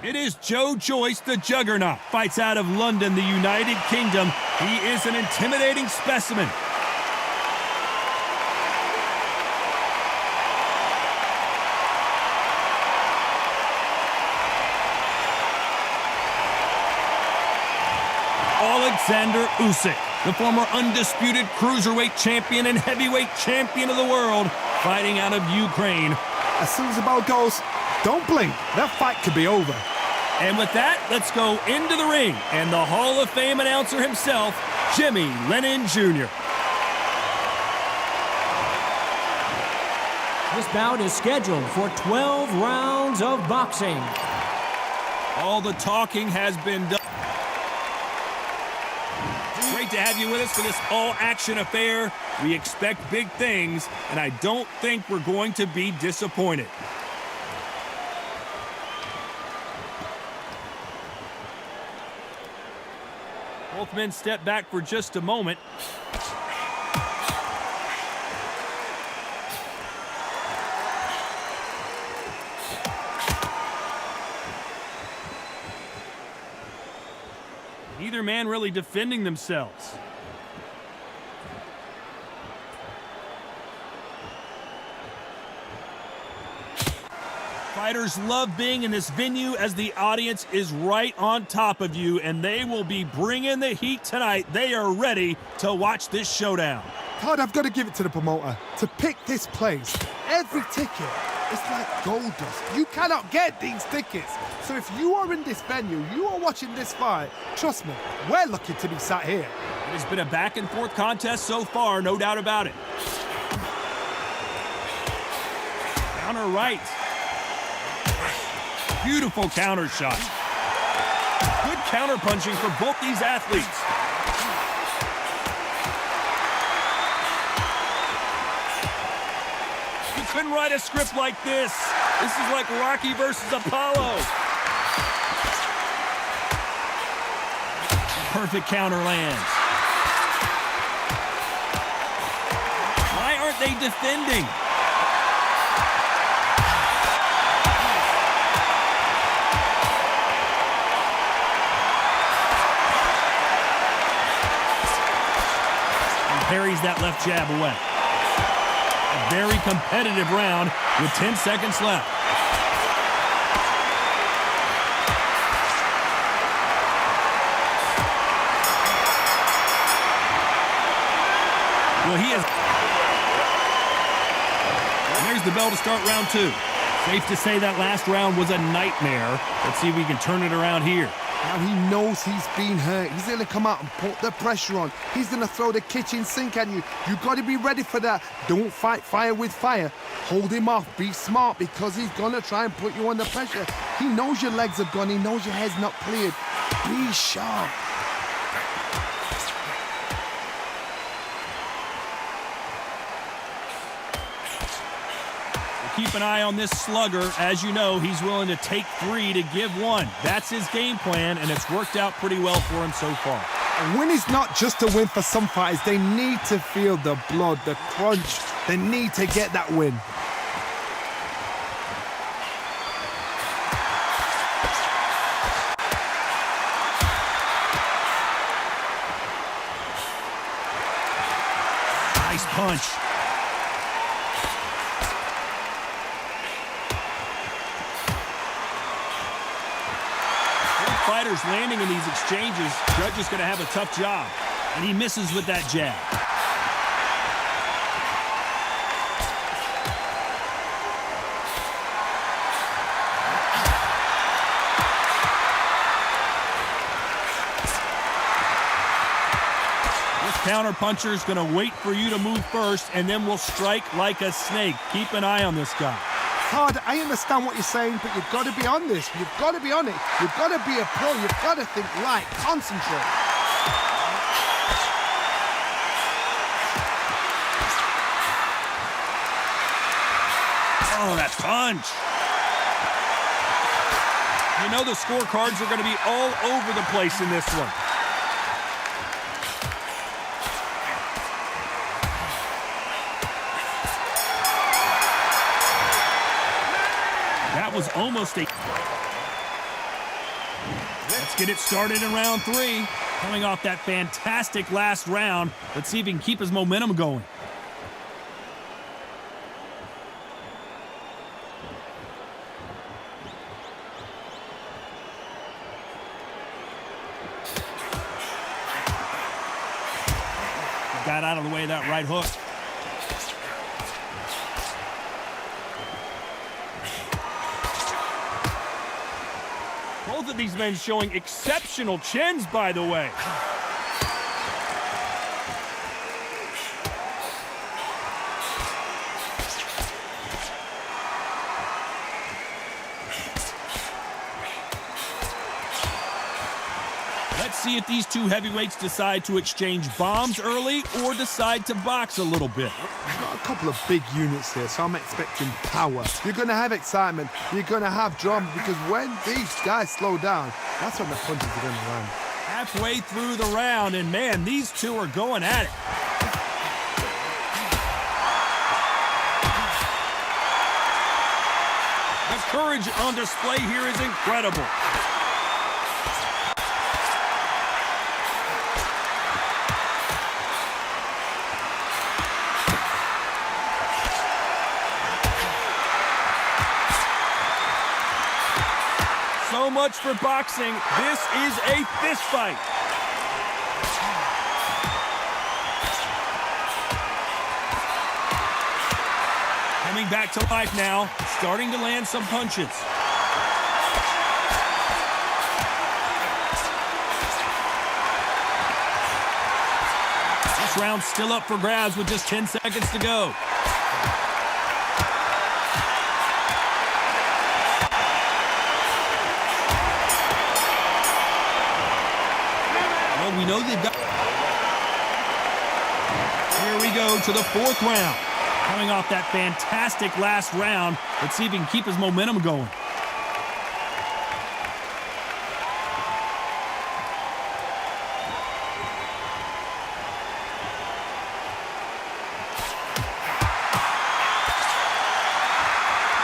It is Joe Joyce, the Juggernaut. Fights out of London, the United Kingdom. He is an intimidating specimen. Alexander Usyk, the former Undisputed Cruiserweight Champion and Heavyweight Champion of the world, fighting out of Ukraine. As soon as the bell goes, don't blink. That fight could be over. And with that, let's go into the ring and the Hall of Fame announcer himself, Jimmy Lennon Jr. This bout is scheduled for 12 rounds of boxing. All the talking has been done. Great to have you with us for this all-action affair. We expect big things, and I don't think we're going to be disappointed. Both men step back for just a moment. Neither man really defending themselves. Fighters love being in this venue as the audience is right on top of you, and they will be bringing the heat tonight. They are ready to watch this showdown. Todd, I've got to give it to the promoter. To pick this place, every ticket, it's like gold dust. You cannot get these tickets. So if you are in this venue, you are watching this fight, trust me, we're lucky to be sat here. It has been a back-and-forth contest so far, no doubt about it. Counter right. Beautiful counter shot. Good counter punching for both these athletes. You couldn't write a script like this. This is like Rocky versus Apollo. Perfect counter lands. Why aren't they defending? Parries that left jab away. A very competitive round with 10 seconds left. Well, he is. And there's the bell to start round two. Safe to say that last round was a nightmare. Let's see if we can turn it around here. Now he knows he's been hurt. He's going to come out and put the pressure on. He's going to throw the kitchen sink at you. You've got to be ready for that. Don't fight fire with fire. Hold him off. Be smart because he's going to try and put you under pressure. He knows your legs have gone. He knows your head's not cleared. Be sharp. Keep an eye on this slugger. As you know, he's willing to take 3 to give 1. That's his game plan, and it's worked out pretty well for him so far. A win is not just a win for some fighters. They need to feel the blood, the crunch. They need to get that win. Nice punch. Fighters landing in these exchanges, Judge is going to have a tough job. And he misses with that jab. This counter puncher is going to wait for you to move first, and then will strike like a snake. Keep an eye on this guy. Todd, I understand what you're saying, but you've got to be on this. You've got to be on it. You've got to be a pro. You've got to think right. Concentrate. Oh, that punch. You know the scorecards are going to be all over the place in this one. That was almost a... Let's get it started in round 3. Coming off that fantastic last round, let's see if he can keep his momentum going. Got out of the way of that right hook. Both of these men showing exceptional chins, by the way. Let's see if these two heavyweights decide to exchange bombs early or decide to box a little bit. We've got a couple of big units here, so I'm expecting power. You're going to have excitement. You're going to have drama, because when these guys slow down, that's when the punches are going to land. Halfway through the round, and man, these two are going at it. The courage on display here is incredible. So much for boxing. This is a fist fight. Coming back to life now, starting to land some punches. This round's still up for grabs with just 10 seconds to go. We know they've got... Here we go to the 4th round. Coming off that fantastic last round, let's see if he can keep his momentum going.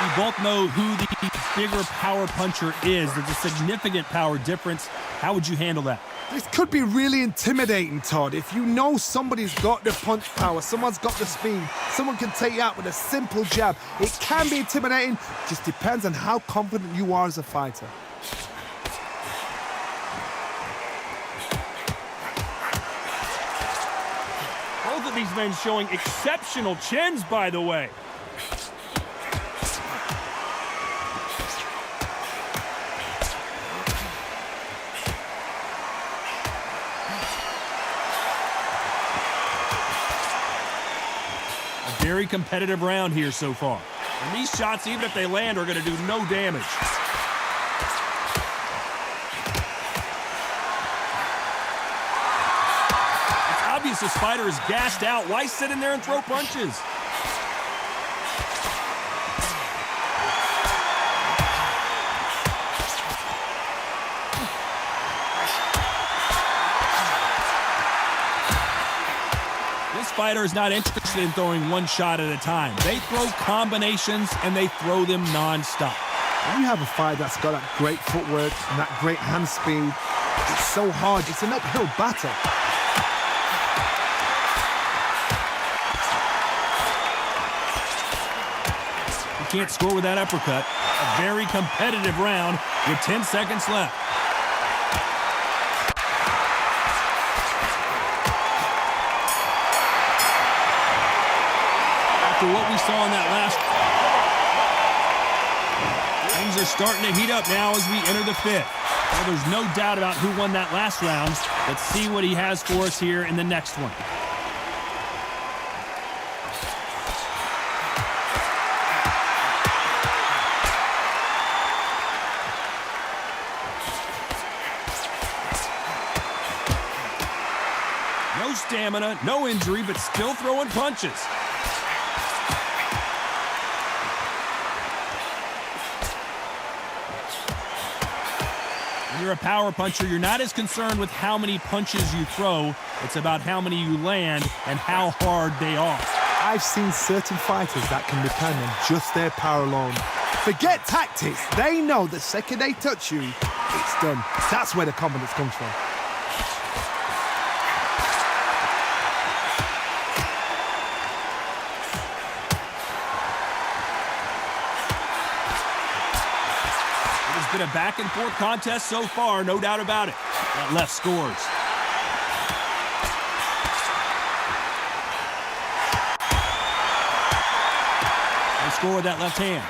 We both know who the bigger power puncher is. There's a significant power difference. How would you handle that? This could be really intimidating, Todd. If you know somebody's got the punch power, someone's got the speed, someone can take you out with a simple jab. It can be intimidating, just depends on how confident you are as a fighter. Both of these men showing exceptional chins, by the way. Very competitive round here so far. And these shots, even if they land, are going to do no damage. It's obvious this fighter is gassed out. Why sit in there and throw punches? Fighter is not interested in throwing one shot at a time. They throw combinations and they throw them non-stop. When you have a fighter that's got that great footwork and that great hand speed, it's so hard. It's an uphill battle. You can't score with that uppercut. A very competitive round with 10 seconds left. After what we saw in that last, things are starting to heat up now as we enter the 5th. Well, there's no doubt about who won that last round. Let's see what he has for us here in the next one. No stamina, no injury, but still throwing punches. When you're a power puncher, you're not as concerned with how many punches you throw. It's about how many you land and how hard they are. I've seen certain fighters that can depend on just their power alone. Forget tactics. They know the second they touch you, it's done. That's where the confidence comes from. It's been a back-and-forth contest so far, no doubt about it. That left scores. They score with that left hand.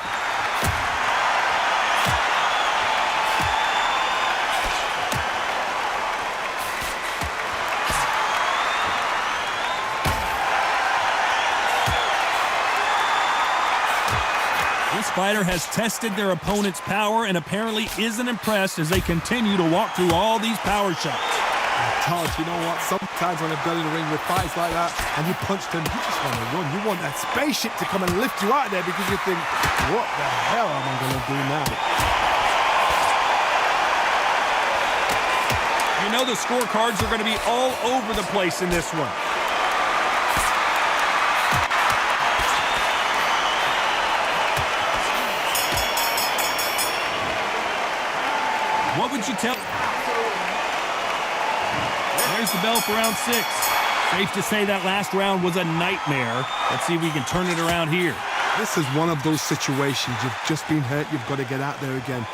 This fighter has tested their opponent's power and apparently isn't impressed as they continue to walk through all these power shots. Todd, you know what? Sometimes when I've got in the ring with fights like that and you punch them, you just want to run. You want that spaceship to come and lift you out of there because you think, what the hell am I going to do now? You know the scorecards are going to be all over the place in this one. What would you tell? There's the bell for round 6. Safe to say that last round was a nightmare. Let's see if we can turn it around here. This is one of those situations. You've just been hurt. You've got to get out there again.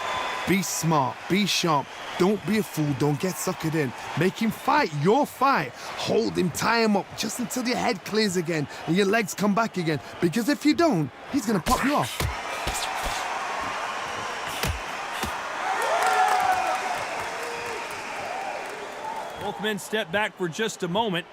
Be smart. Be sharp. Don't be a fool. Don't get suckered in. Make him fight your fight. Hold him. Tie him up just until your head clears again and your legs come back again. Because if you don't, he's going to pop you off. Both men step back for just a moment.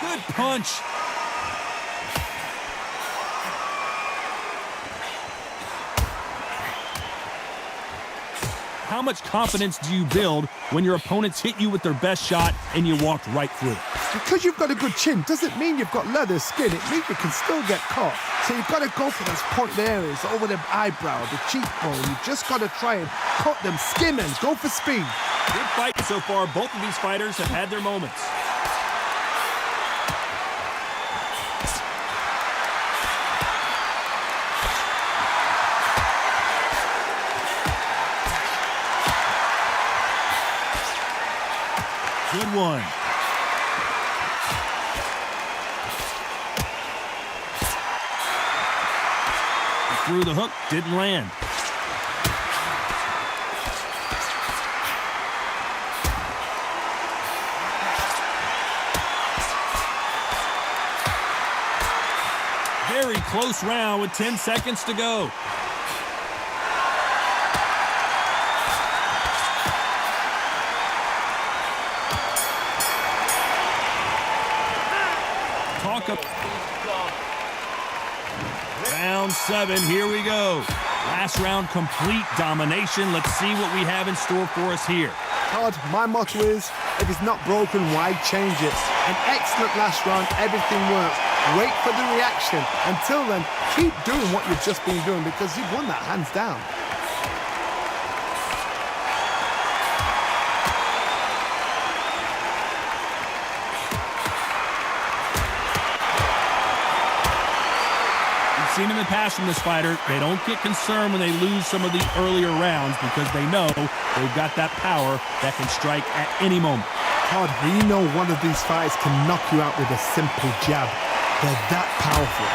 Good punch. How much confidence do you build when your opponents hit you with their best shot and you walked right through it? Because you've got a good chin doesn't mean you've got leather skin. It means you can still get caught. So you've got to go for those pointed areas, over the eyebrow, the cheekbone. You've just got to try and cut them, skim them, go for speed. Good fight so far. Both of these fighters have had their moments. Good one. Threw the hook, didn't land. Very close round with 10 seconds to go. Round 7, here we go. Last round, complete domination. Let's see what we have in store for us here. Todd, my motto is, if it's not broken, why change it? An excellent last round, everything works. Wait for the reaction. Until then, keep doing what you've just been doing because you've won that hands down. Seen in the past from this fighter, they don't get concerned when they lose some of the earlier rounds because they know they've got that power that can strike at any moment. Todd, we know one of these fighters can knock you out with a simple jab. They're that powerful.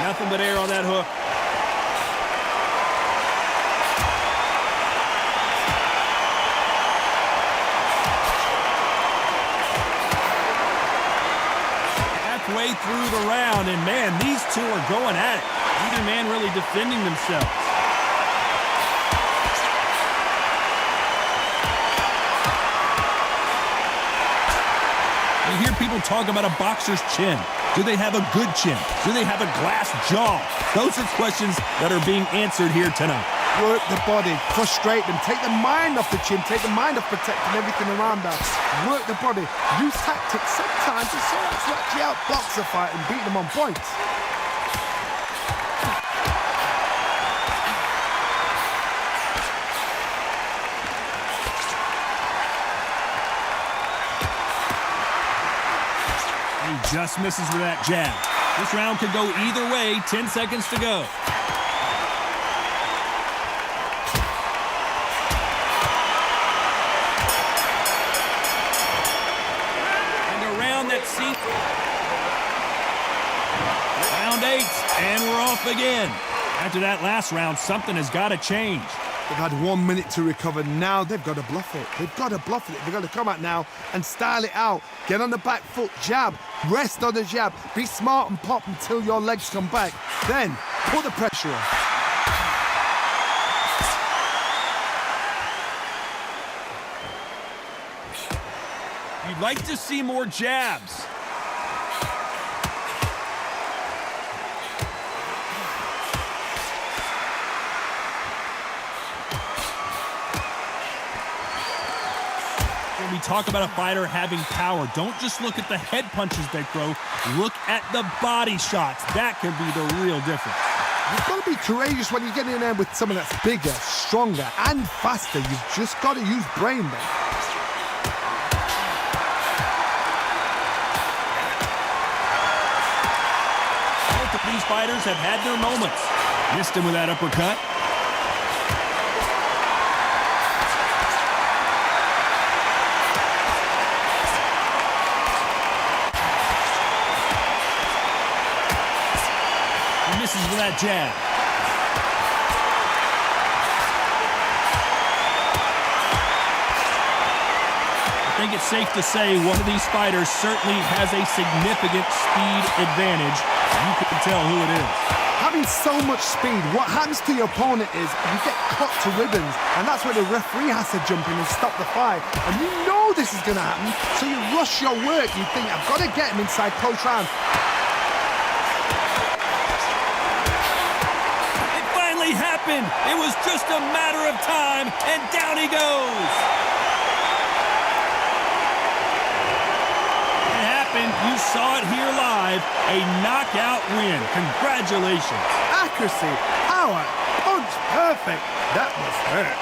Nothing but air on that hook. Way through the round, and man, these two are going at it. Neither man really defending themselves. You hear people talk about a boxer's chin. Do they have a good chin? Do they have a glass jaw? Those are questions that are being answered here tonight. Work the body, frustrate them, take the mind off the chin, take the mind off protecting everything around that. Work the body, use tactics sometimes to actually outbox a fight and beat them on points. Just misses with that jab. This round could go either way. 10 seconds to go. Round 8, and we're off again. After that last round, something has got to change. They've had 1 minute to recover. Now they've got to bluff it. They've got to bluff it. They've got to come out now and style it out. Get on the back foot, jab, rest on the jab. Be smart and pop until your legs come back. Then put the pressure on. You'd like to see more jabs. When we talk about a fighter having power, don't just look at the head punches they throw. Look at the body shots. That could be the real difference. You've got to be courageous when you get in there with someone that's bigger, stronger, and faster. You've just got to use brain there. These fighters have had their moments. Missed him with that uppercut. He misses with that jab. I think it's safe to say one of these fighters certainly has a significant speed advantage. You can tell who it is. Having so much speed, what happens to your opponent is you get cut to ribbons, and that's where the referee has to jump in and stop the fight. And you know this is going to happen, so you rush your work. You think, I've got to get him inside close round. It finally happened. It was just a matter of time, and down he goes. You saw it here live, a knockout win. Congratulations. Accuracy, power, punch, perfect. That was hurt.